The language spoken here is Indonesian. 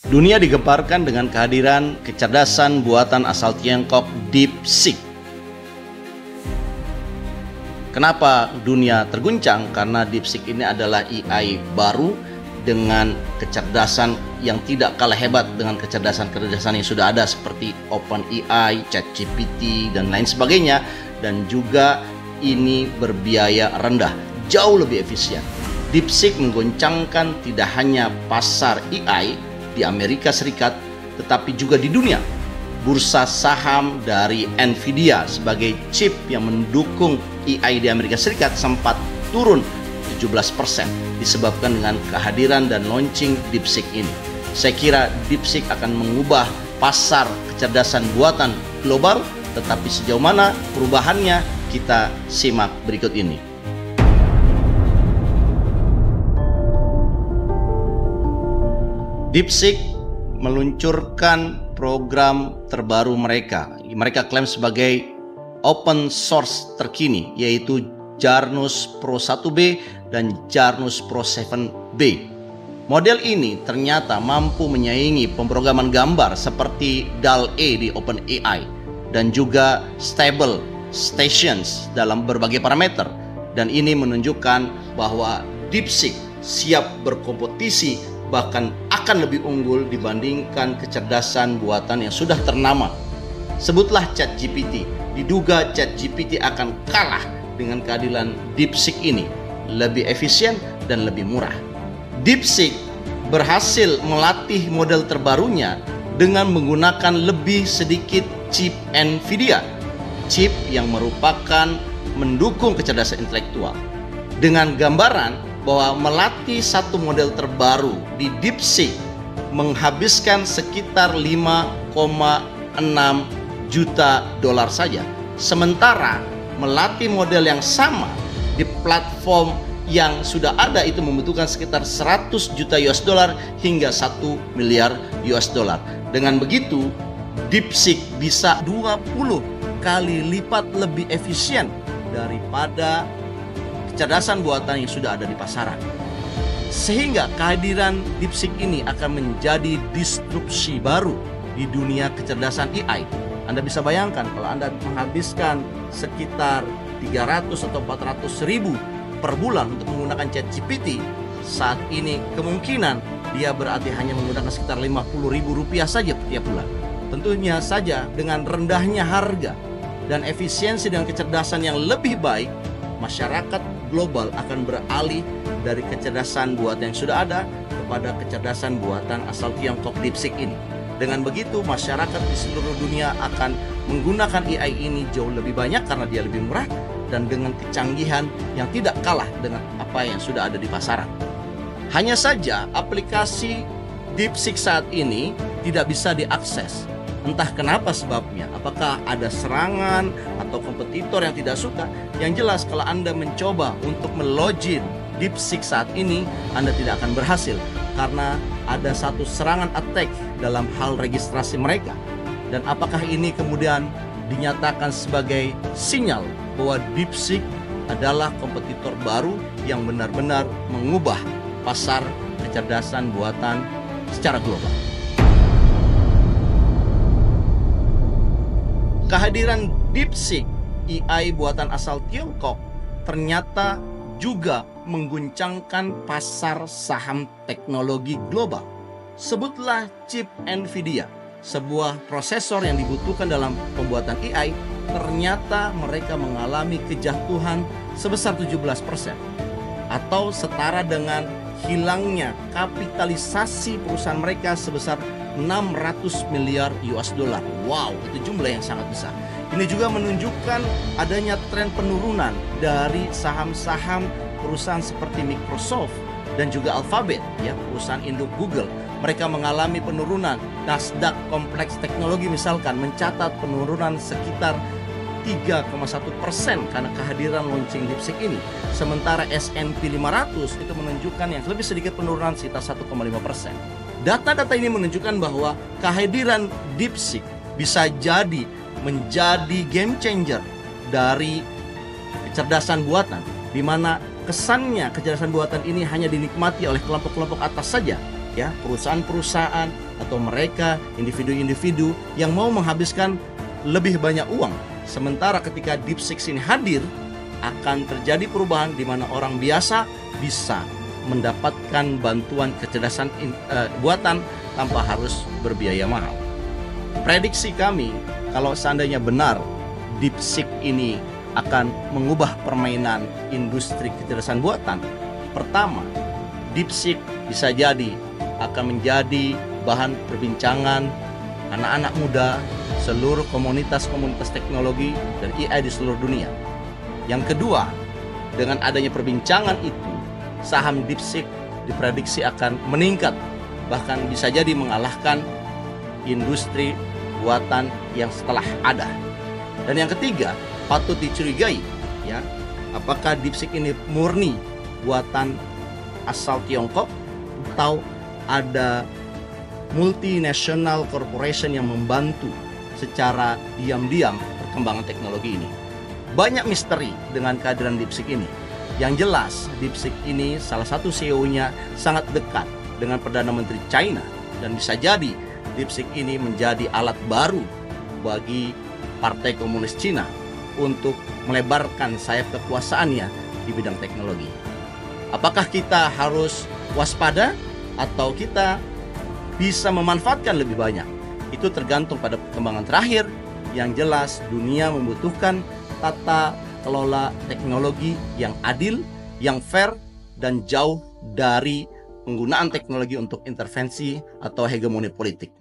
Dunia digemparkan dengan kehadiran kecerdasan buatan asal Tiongkok DeepSeek. Kenapa dunia terguncang? Karena DeepSeek ini adalah AI baru dengan kecerdasan yang tidak kalah hebat dengan kecerdasan-kecerdasan yang sudah ada seperti OpenAI, ChatGPT, dan lain sebagainya. Dan juga ini berbiaya rendah, jauh lebih efisien. DeepSeek menggoncangkan tidak hanya pasar AI di Amerika Serikat, tetapi juga di dunia. Bursa saham dari Nvidia sebagai chip yang mendukung AI di Amerika Serikat sempat turun 17% disebabkan dengan kehadiran dan launching DeepSeek ini. Saya kira DeepSeek akan mengubah pasar kecerdasan buatan global, tetapi sejauh mana perubahannya kita simak berikut ini. DeepSeek meluncurkan program terbaru mereka. Mereka klaim sebagai open source terkini, yaitu Jarnus Pro 1B dan Jarnus Pro 7B. Model ini ternyata mampu menyaingi pemrograman gambar seperti DALL-E di OpenAI dan juga Stable Stations dalam berbagai parameter. Dan ini menunjukkan bahwa DeepSeek siap berkompetisi, bahkan akan lebih unggul dibandingkan kecerdasan buatan yang sudah ternama. Sebutlah ChatGPT. Diduga ChatGPT akan kalah dengan kehadiran DeepSeek ini, lebih efisien dan lebih murah. DeepSeek berhasil melatih model terbarunya dengan menggunakan lebih sedikit chip Nvidia, chip yang merupakan mendukung kecerdasan intelektual. Dengan gambaran bahwa melatih satu model terbaru di DeepSeek menghabiskan sekitar 5,6 juta dolar saja. Sementara melatih model yang sama di platform yang sudah ada itu membutuhkan sekitar 100 juta US dollar hingga 1 miliar US dollar. Dengan begitu, DeepSeek bisa 20 kali lipat lebih efisien daripada kecerdasan buatan yang sudah ada di pasaran. Sehingga kehadiran DeepSeek ini akan menjadi disrupsi baru di dunia kecerdasan AI. Anda bisa bayangkan kalau Anda menghabiskan sekitar 300 atau 400 ribu per bulan untuk menggunakan ChatGPT, saat ini kemungkinan dia berarti hanya menggunakan sekitar 50 ribu rupiah saja setiap bulan. Tentunya saja dengan rendahnya harga dan efisiensi dengan kecerdasan yang lebih baik, masyarakat global akan beralih dari kecerdasan buatan yang sudah ada kepada kecerdasan buatan asal Tiongkok DeepSeek ini. Dengan begitu, masyarakat di seluruh dunia akan menggunakan AI ini jauh lebih banyak karena dia lebih murah dan dengan kecanggihan yang tidak kalah dengan apa yang sudah ada di pasaran. Hanya saja aplikasi DeepSeek saat ini tidak bisa diakses. Entah kenapa sebabnya, apakah ada serangan atau kompetitor yang tidak suka. Yang jelas kalau Anda mencoba untuk melogin DeepSeek saat ini, Anda tidak akan berhasil karena ada satu serangan attack dalam hal registrasi mereka. Dan apakah ini kemudian dinyatakan sebagai sinyal bahwa DeepSeek adalah kompetitor baru yang benar-benar mengubah pasar kecerdasan buatan secara global. Kehadiran DeepSeek, AI buatan asal Tiongkok, ternyata juga mengguncangkan pasar saham teknologi global. Sebutlah chip Nvidia, sebuah prosesor yang dibutuhkan dalam pembuatan AI, ternyata mereka mengalami kejatuhan sebesar 17%, atau setara dengan hilangnya kapitalisasi perusahaan mereka sebesar 600 miliar US dollar. Wow, itu jumlah yang sangat besar. Ini juga menunjukkan adanya tren penurunan dari saham-saham perusahaan seperti Microsoft dan juga Alphabet, ya, perusahaan induk Google. Mereka mengalami penurunan. Nasdaq Kompleks Teknologi misalkan mencatat penurunan sekitar 3,1% karena kehadiran launching DeepSeek ini. Sementara S&P 500 itu menunjukkan yang lebih sedikit penurunan sekitar 1,5%. Data-data ini menunjukkan bahwa kehadiran DeepSeek bisa jadi menjadi game changer dari kecerdasan buatan, di mana kesannya kecerdasan buatan ini hanya dinikmati oleh kelompok-kelompok atas saja ya, perusahaan-perusahaan atau mereka individu-individu yang mau menghabiskan lebih banyak uang. Sementara ketika DeepSeek ini hadir, akan terjadi perubahan di mana orang biasa bisa mendapatkan bantuan kecerdasan buatan tanpa harus berbiaya mahal. Prediksi kami, kalau seandainya benar DeepSeek ini akan mengubah permainan industri kecerdasan buatan, pertama, DeepSeek bisa jadi akan menjadi bahan perbincangan anak-anak muda, seluruh komunitas-komunitas teknologi dan AI di seluruh dunia. Yang kedua, dengan adanya perbincangan itu, saham DeepSeek diprediksi akan meningkat, bahkan bisa jadi mengalahkan industri buatan yang setelah ada. Dan yang ketiga, patut dicurigai, ya, apakah DeepSeek ini murni buatan asal Tiongkok atau ada multinational corporation yang membantu secara diam-diam perkembangan teknologi ini. Banyak misteri dengan kehadiran DeepSeek ini. Yang jelas, DeepSeek ini salah satu CEO-nya sangat dekat dengan Perdana Menteri China, dan bisa jadi DeepSeek ini menjadi alat baru bagi Partai Komunis Cina untuk melebarkan sayap kekuasaannya di bidang teknologi. Apakah kita harus waspada atau kita bisa memanfaatkan lebih banyak? Itu tergantung pada perkembangan terakhir. Yang jelas, dunia membutuhkan tata kelola teknologi yang adil, yang fair, dan jauh dari penggunaan teknologi untuk intervensi atau hegemoni politik.